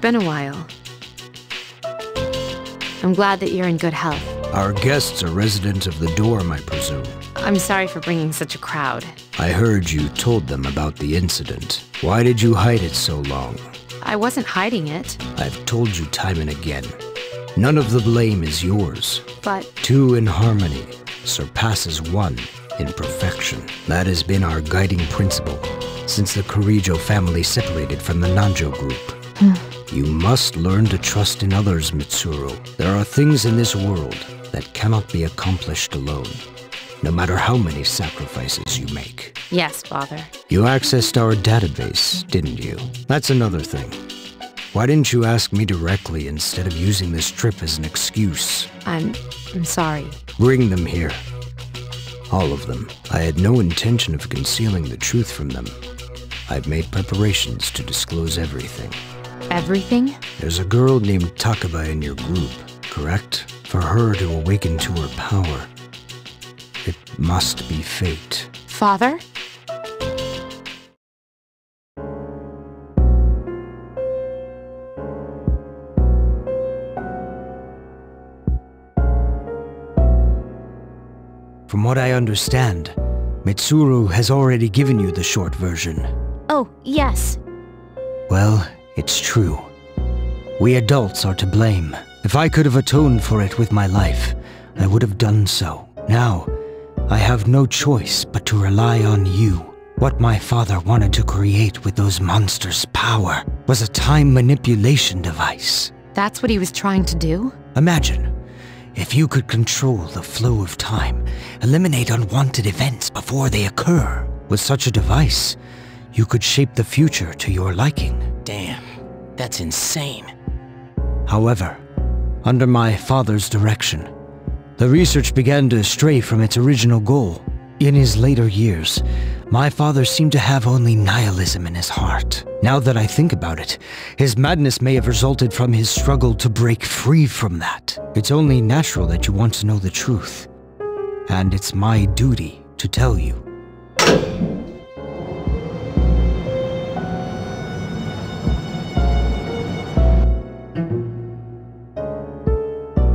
been a while. I'm glad that you're in good health. Our guests are residents of the dorm, I presume. I'm sorry for bringing such a crowd. I heard you told them about the incident. Why did you hide it so long? I wasn't hiding it. I've told you time and again. None of the blame is yours. But... 2 in harmony surpasses 1 in perfection. That has been our guiding principle since the Kirijo family separated from the Nanjo group. You must learn to trust in others, Mitsuru. There are things in this world that cannot be accomplished alone, no matter how many sacrifices you make. Yes, Father. You accessed our database, didn't you? That's another thing. Why didn't you ask me directly instead of using this trip as an excuse? I'm sorry. Bring them here. All of them. I had no intention of concealing the truth from them. I've made preparations to disclose everything. Everything? There's a girl named Takaba in your group, correct? For her to awaken to her power, it must be fate. Father? From what I understand, Mitsuru has already given you the short version. Oh, yes. Well, it's true. We adults are to blame. If I could have atoned for it with my life, I would have done so. Now, I have no choice but to rely on you. What my father wanted to create with those monsters' power was a time manipulation device. That's what he was trying to do? Imagine, if you could control the flow of time, eliminate unwanted events before they occur. With such a device, you could shape the future to your liking. Damn, that's insane. However, under my father's direction, the research began to stray from its original goal. In his later years, my father seemed to have only nihilism in his heart. Now that I think about it, his madness may have resulted from his struggle to break free from that. It's only natural that you want to know the truth. And it's my duty to tell you.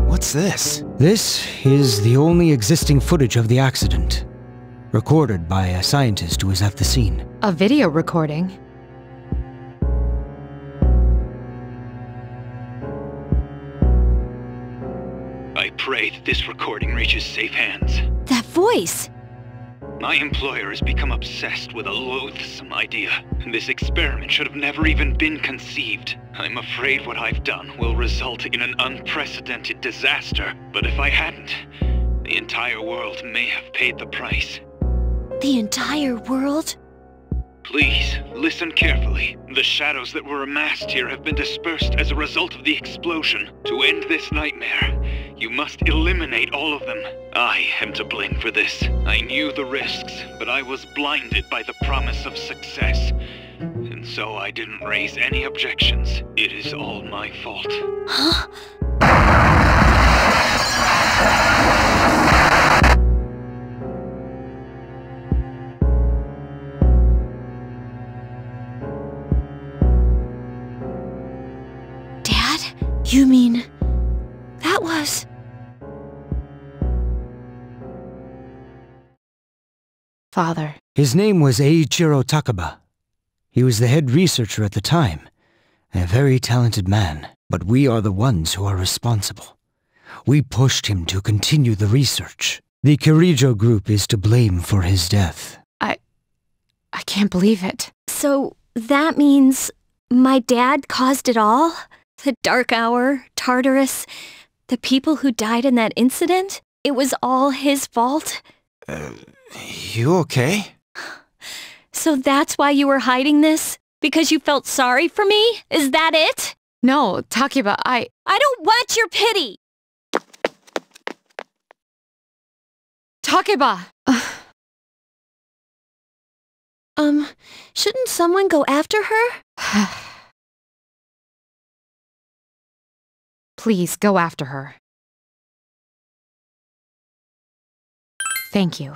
What's this? This is the only existing footage of the accident, recorded by a scientist who was at the scene. A video recording? I pray that this recording reaches safe hands. That voice! My employer has become obsessed with a loathsome idea. This experiment should have never even been conceived. I'm afraid what I've done will result in an unprecedented disaster. But if I hadn't, the entire world may have paid the price. The entire world? Please, listen carefully. The shadows that were amassed here have been dispersed as a result of the explosion. To end this nightmare, you must eliminate all of them. I am to blame for this. I knew the risks, but I was blinded by the promise of success. And so I didn't raise any objections. It is all my fault. Huh? Dad? You mean... that was... Father. His name was Eiichiro Takaba. He was the head researcher at the time, and a very talented man. But we are the ones who are responsible. We pushed him to continue the research. The Kirijo group is to blame for his death. I can't believe it. So, that means... my dad caused it all? The Dark Hour, Tartarus, the people who died in that incident? It was all his fault? You okay? So that's why you were hiding this? Because you felt sorry for me? Is that it? No, Takeba, I don't want your pity! Takeba! Shouldn't someone go after her? Please, go after her. Thank you.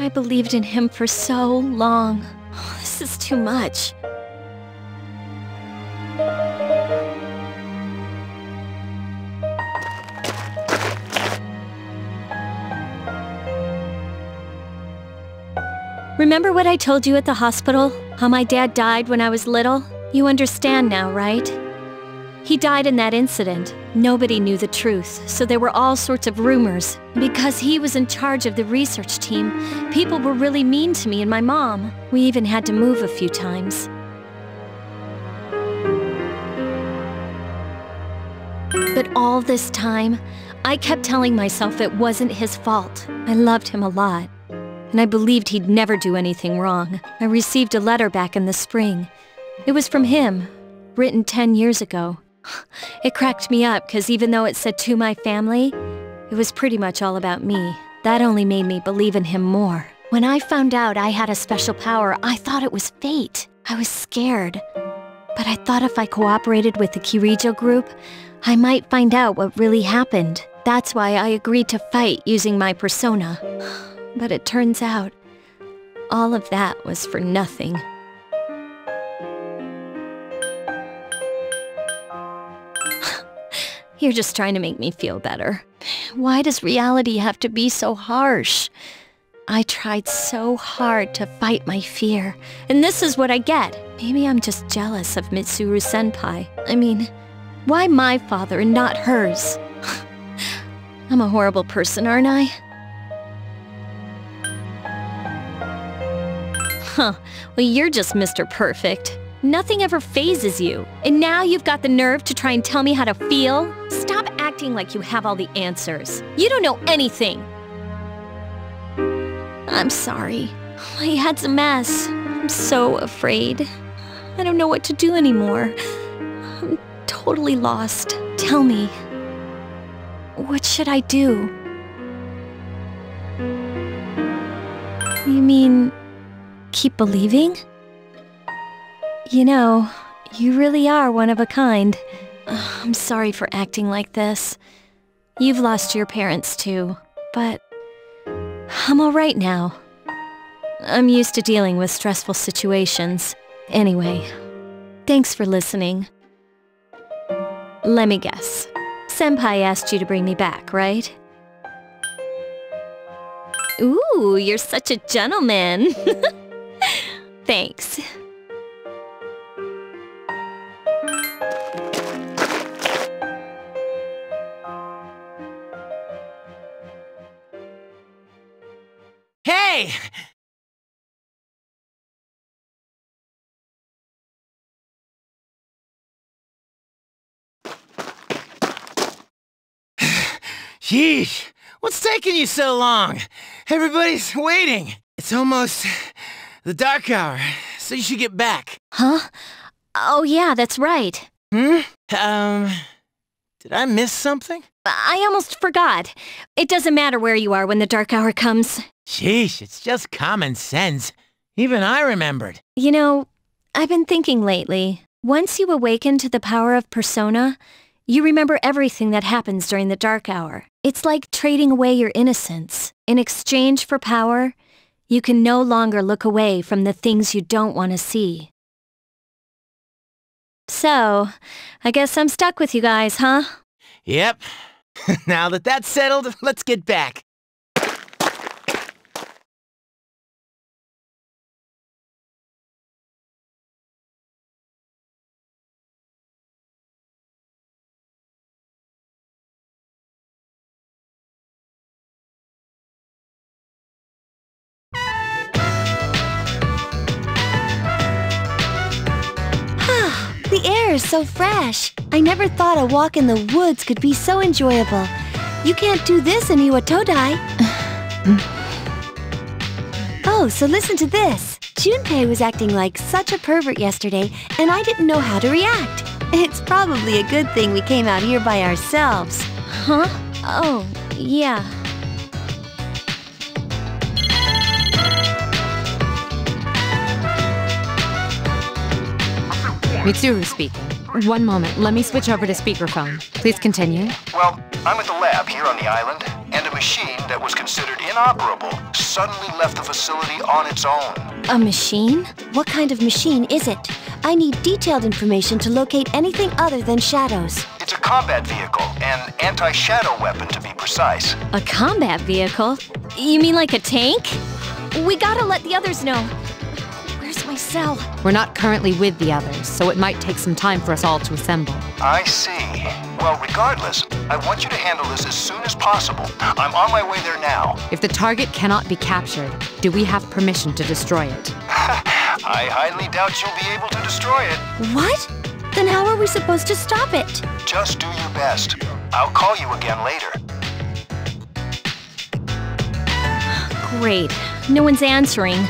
I believed in him for so long. Oh, this is too much. Remember what I told you at the hospital? How my dad died when I was little? You understand now, right? He died in that incident. Nobody knew the truth, so there were all sorts of rumors. Because he was in charge of the research team, people were really mean to me and my mom. We even had to move a few times. But all this time, I kept telling myself it wasn't his fault. I loved him a lot. And I believed he'd never do anything wrong. I received a letter back in the spring. It was from him, written 10 years ago. It cracked me up because even though it said to my family, it was pretty much all about me. That only made me believe in him more. When I found out I had a special power, I thought it was fate. I was scared. But I thought if I cooperated with the Kirijo group, I might find out what really happened. That's why I agreed to fight using my persona. But it turns out, all of that was for nothing. You're just trying to make me feel better. Why does reality have to be so harsh? I tried so hard to fight my fear, and this is what I get. Maybe I'm just jealous of Mitsuru-senpai. I mean, why my father and not hers? I'm a horrible person, aren't I? Huh, well you're just Mr. Perfect. Nothing ever phases you. And now you've got the nerve to try and tell me how to feel? Stop acting like you have all the answers. You don't know anything. I'm sorry. My head's a mess. I'm so afraid. I don't know what to do anymore. I'm totally lost. Tell me, what should I do? You mean keep believing? You know, you really are one of a kind. I'm sorry for acting like this. You've lost your parents too, but I'm alright now. I'm used to dealing with stressful situations. Anyway, thanks for listening. Let me guess. Senpai asked you to bring me back, right? Ooh, you're such a gentleman. Thanks. Hey! Sheesh, what's taking you so long? Everybody's waiting. It's almost the dark hour, so you should get back. Huh? Oh yeah, that's right. Did I miss something? I almost forgot. It doesn't matter where you are when the dark hour comes. Sheesh, it's just common sense. Even I remembered. You know, I've been thinking lately. Once you awaken to the power of persona, you remember everything that happens during the dark hour. It's like trading away your innocence. In exchange for power, you can no longer look away from the things you don't want to see. So, I guess I'm stuck with you guys, huh? Yep. Now that that's settled, let's get back. The air is so fresh. I never thought a walk in the woods could be so enjoyable. You can't do this in Iwatodai. Oh, so listen to this. Junpei was acting like such a pervert yesterday, and I didn't know how to react. It's probably a good thing we came out here by ourselves. Huh? Oh, yeah. Mitsuru speaking. One moment, let me switch over to speakerphone. Please continue. Well, I'm at the lab here on the island, and a machine that was considered inoperable suddenly left the facility on its own. A machine? What kind of machine is it? I need detailed information to locate anything other than shadows. It's a combat vehicle, an anti-shadow weapon to be precise. A combat vehicle? You mean like a tank? We gotta let the others know. Where's my cell? We're not currently with the others, so it might take some time for us all to assemble. I see. Well, regardless, I want you to handle this as soon as possible. I'm on my way there now. If the target cannot be captured, do we have permission to destroy it? I highly doubt you'll be able to destroy it. What? Then how are we supposed to stop it? Just do your best. I'll call you again later. Great. No one's answering.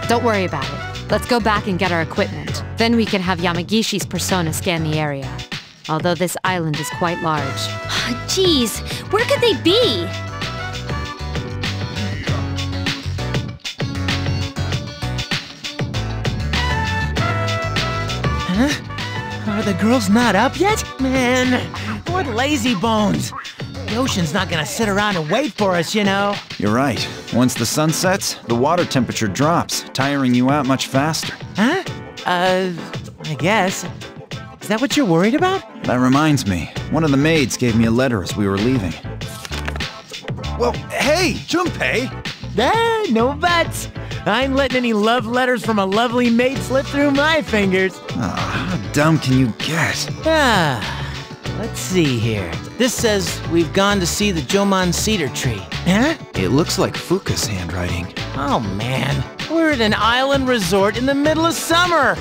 Don't worry about it. Let's go back and get our equipment. Then we can have Yamagishi's persona scan the area. Although this island is quite large. Jeez, where could they be? Are the girls not up yet? Man, what lazy bones. The ocean's not gonna sit around and wait for us, you know. You're right. Once the sun sets, the water temperature drops, tiring you out much faster. Huh? I guess. Is that what you're worried about? That reminds me. One of the maids gave me a letter as we were leaving. Well, hey, Junpei! No buts. I ain't letting any love letters from a lovely maid slip through my fingers. How dumb can you get? Let's see here. This says we've gone to see the Jomon cedar tree. Huh? It looks like Fuka's handwriting. Oh man, we're at an island resort in the middle of summer.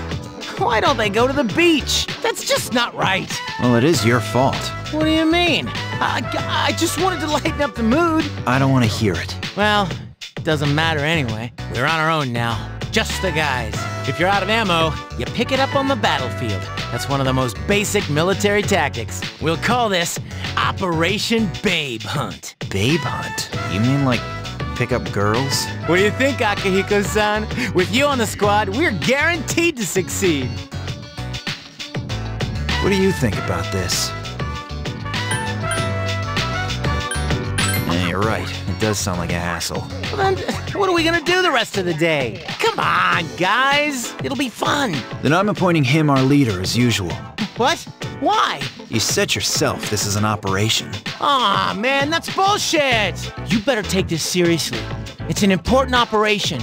Why don't they go to the beach? That's just not right. Well, it is your fault. What do you mean? I just wanted to lighten up the mood. I don't want to hear it. Well, it doesn't matter anyway. We're on our own now. Just the guys. If you're out of ammo, you pick it up on the battlefield. That's one of the most basic military tactics. We'll call this Operation Babe Hunt. Babe hunt? You mean like pick up girls? What do you think, Akihiko-san? With you on the squad, we're guaranteed to succeed. What do you think about this? Yeah, you're right. It does sound like a hassle. Well, then, what are we gonna do the rest of the day? Come on, guys. It'll be fun. Then I'm appointing him our leader as usual. What? Why? You said yourself this is an operation. Aw, man, that's bullshit. You better take this seriously. It's an important operation.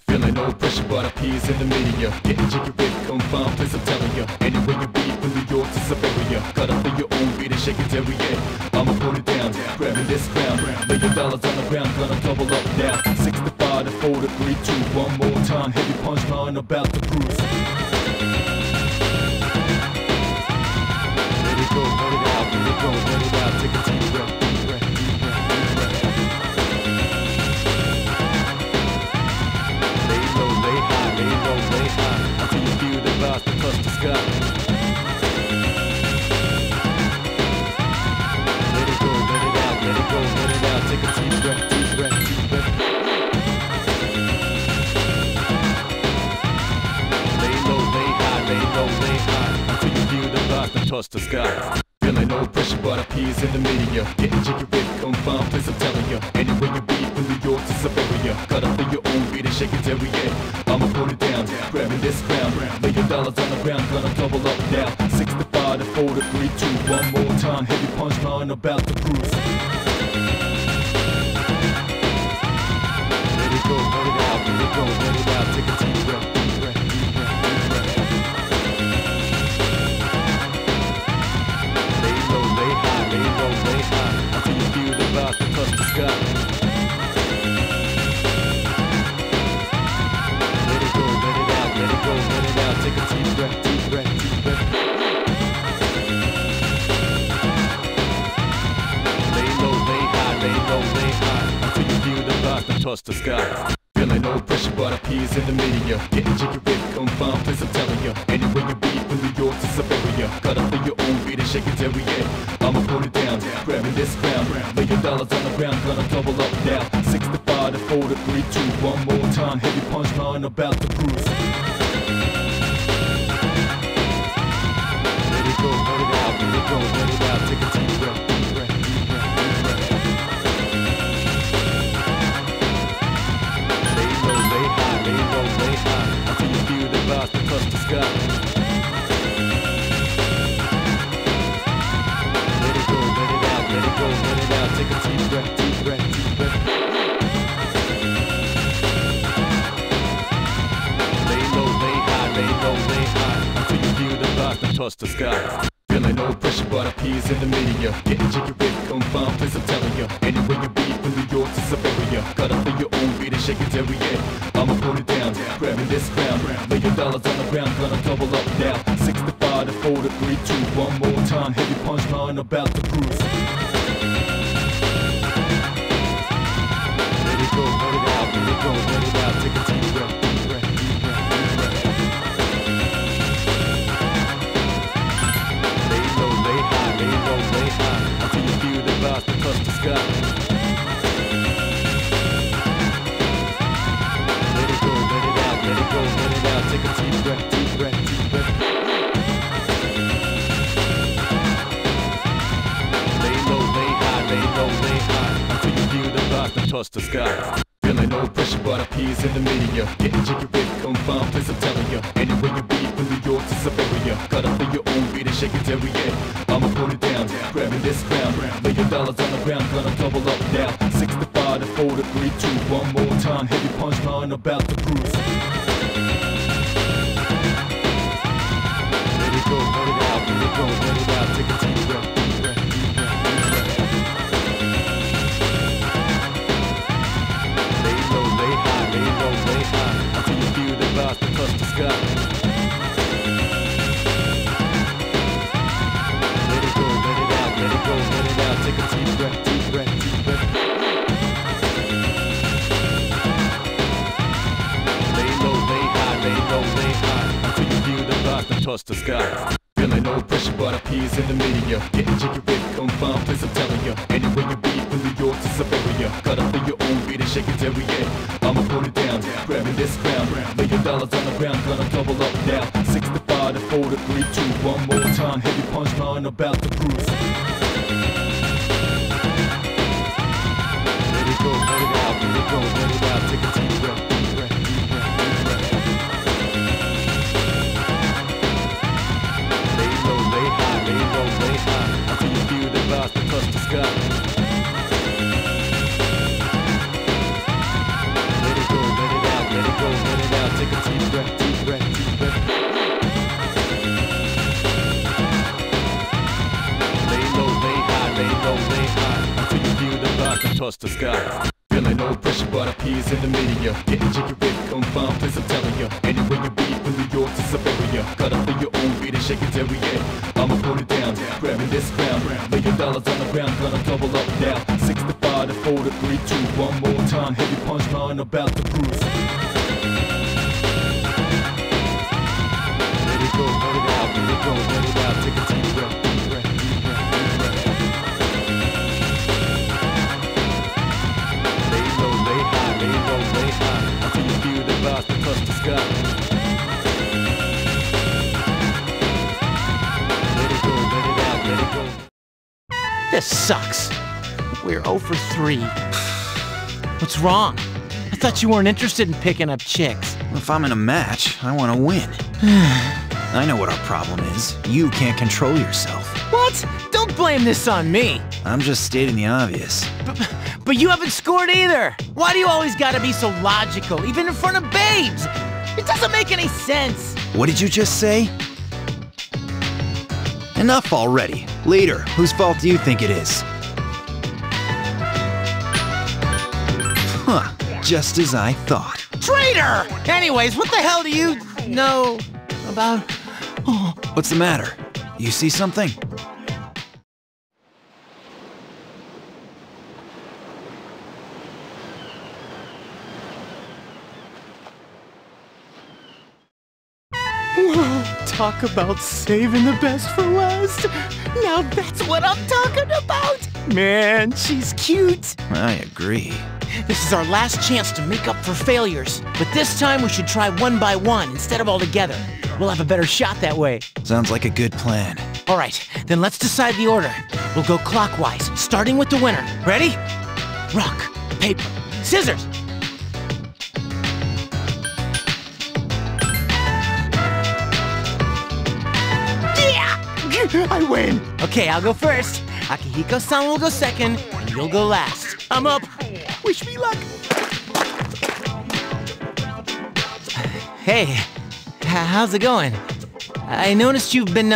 Feeling no pressure, but appears in the media. Getting jiggy with confirmed, please I'm telling ya. Anywhere you be, from New York to Siberia. Cut up in your own beat and shake it every day. I'ma put it down, grabbing this crown. $1 million on the ground, gonna double up now. 65 to 4 to 3, 2, one more time. Heavy punchline about to cruise. Let it go, let it out, let it go, let it out. Take a deep breath, deep breath, deep breath, deep breath. Lay low, lay high, until you feel the vibes that touch the sky. Let it go, let it out, let it go, let it out. Take a deep breath, deep breath, deep breath. Lay low, lay high, until you feel the vibes that touch the sky. Feeling no pressure, but appears in the media. Getting jiggy with confirmed, please I'm telling ya. Anywhere you be, from New York to Siberia. Cut up in your own beat and shake it every day. I'ma put it down, grabbing this crown. $1 million on the ground, gonna double up now. 65 to 4 to 3, 2, one more time. Heavy punchline about to cruise. Let it go, let it out, let it go, let it out. Take a deep breath, deep breath, deep breath, deep breath. Lay low, lay high, until you feel the vibes that touch the sky. Let it go, let it out, let it go, let it out. Take a deep breath, deep breath, deep breath. Lay low, lay high, until you feel the vibes that touch the sky. Feeling no pressure, but appears in the media. Getting jiggy with confirmed, please I'm telling ya. Anywhere you be, from New York to Siberia. Cut up in your own beat and shake it every year. I'ma put it down, grabbing this crown. $1 million on the ground, gonna double up now. 6 to 5 to 4 to 3, 2, one more time. Heavy punchline about the cruise. Let it go, let it out, let it go, let it out. Take a deep breath, deep breath, deep breath, deep breath. Lay low, lay high, lay low, lay high. Until you feel the vibes that touch the sky. Let it go, let it out, let it go, let it out. Take a deep breath, deep breath, deep breath. Lay low, lay high, lay low, lay high. Until you feel the vibes that touch the sky. Feeling no pressure, but appears in the media. Getting jiggy with confined, place I'm telling ya. Anywhere you be, from New York to Siberia. Cut up in your own beat and shake it every year. I'ma put it down, grabbing this crown. $1 million on the ground, gonna double up now. 6 to 5 to 4 to 3, 2, one more time. Heavy punchline about the cruise. Let it go, let it out, let it go, let it out. Take a deep breath, deep breath, deep breath, deep breath. Lay low, lay high, lay low, lay high. Until you feel the vibes that touch the sky. Let it go, let it out, let it go, let it out. Take a deep breath, deep breath, deep breath. Lay low, lay high, lay low, lay high. Until you feel the vibes that touch the sky. Feeling no pressure, but appears in the media. Getting jiggy with confined, place I'm telling ya. Anywhere you be, from New York to Siberia. Cut up in your own beat and shake it every year. I'ma put it down, grabbing this crown. $1 million on the ground, gonna double up now. 6 to 5 to 4 to 3, 2, one more time. Heavy punchline about the cruise. Let it go, let it out, let it go, let it out. Take a deep breath, deep breath, deep breath, deep breath. Lay low, lay high, lay low, lay high. Until you feel the vibes that touch the sky. Let it go, let it out, let it go, let it out. Take a deep breath, deep breath, deep breath. Lay low, lay high, lay low, lay high. Until you feel the vibes that touch the sky. Feeling no pressure, but appears in the media. Getting jiggy with confined, place I'm telling ya. Anywhere you be, from New York to Siberia. Cut up in your own beat and shake it every year. I'ma put it down, grabbing this crown. $1 million on the ground, gonna double up now. 6 to 5 to 4 to 3, 2, one more time. Heavy punchline about the cruise. Let it go, let it out, let it go, let it out. Take a deep breath, deep breath, deep breath, deep breath. Lay low, lay high, lay low, lay high. Until you feel the vibes that touch the sky. Let it go, let it out, let it go, let it out. Take a deep breath, deep breath, deep breath. Lay low, lay high, lay low, lay high. Until you feel the vibes that touch the sky. Feeling no pressure, but appears in the media. Getting jiggy with confined, place I'm telling ya. Anywhere you be, from New York to Siberia. Cut up in your own beat and shake it every year. I'ma put it down, grabbing this crown. $1 million on the ground, gonna double up now. 6 to 5 to 4 to 3, 2, one more time. Heavy punchline about the cruise. Let it go, let it out, let it go, let it out. Take a deep breath, deep breath, deep breath, deep breath. Lay low, lay high, lay low, lay high. Until you feel the vibes that touch the sky. Let it go, let it out, let it go. This sucks. We're 0 for 3. What's wrong? I thought you weren't interested in picking up chicks. If I'm in a match, I want to win. I know what our problem is. You can't control yourself. What? Don't blame this on me. I'm just stating the obvious. But you haven't scored either. Why do you always gotta be so logical, even in front of babes? It doesn't make any sense. What did you just say? Enough already. Later, whose fault do you think it is? Huh, just as I thought. Traitor! Anyways, what the hell do you know about... Oh, what's the matter? You see something? Talk about saving the best for last. Now that's what I'm talking about. Man, she's cute. I agree. This is our last chance to make up for failures. But this time we should try one by one instead of all together. We'll have a better shot that way. Sounds like a good plan. All right, then let's decide the order. We'll go clockwise, starting with the winner. Ready? Rock, paper, scissors. Yeah! I win. Okay, I'll go first. Akihiko-san will go second, and you'll go last. I'm up. Wish me luck. Hey, how's it going? I noticed you've been,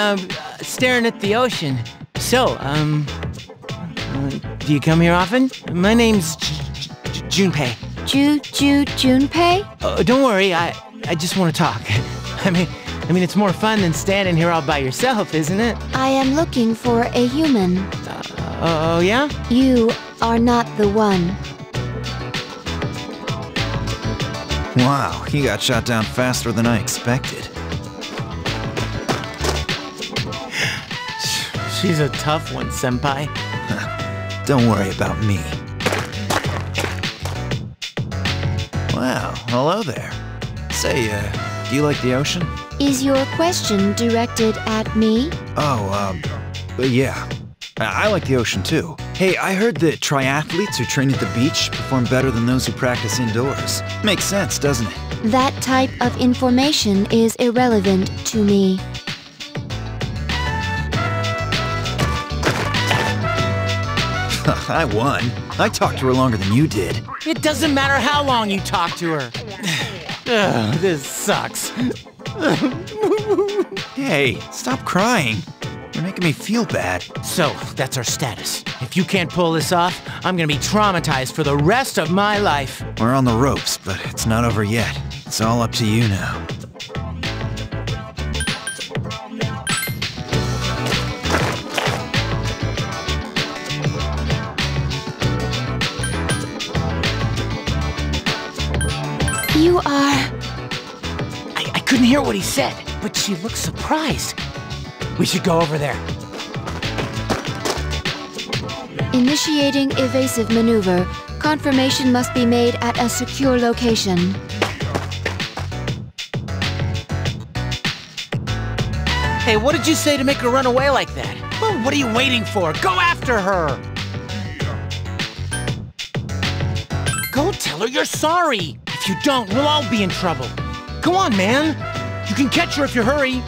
staring at the ocean. So, do you come here often? My name's Junpei. Junpei? Don't worry, I just want to talk. I mean, it's more fun than standing here all by yourself, isn't it? I am looking for a human. Oh, yeah? You are not the one. Wow, he got shot down faster than I expected. She's a tough one, senpai. Don't worry about me. Wow, hello there. Say, do you like the ocean? Is your question directed at me? Oh, yeah. I like the ocean too. Hey, I heard that triathletes who train at the beach perform better than those who practice indoors. Makes sense, doesn't it? That type of information is irrelevant to me. I won. I talked to her longer than you did. It doesn't matter how long you talk to her. Ugh, this sucks. Hey, stop crying. You're making me feel bad. So, that's our status. If you can't pull this off, I'm gonna be traumatized for the rest of my life. We're on the ropes, but it's not over yet. It's all up to you now. You are... I couldn't hear what he said, but she looked surprised. We should go over there. Initiating evasive maneuver. Confirmation must be made at a secure location. Hey, what did you say to make her run away like that? Well, what are you waiting for? Go after her! Go tell her you're sorry! If you don't, we'll all be in trouble. Go on, man! You can catch her if you hurry.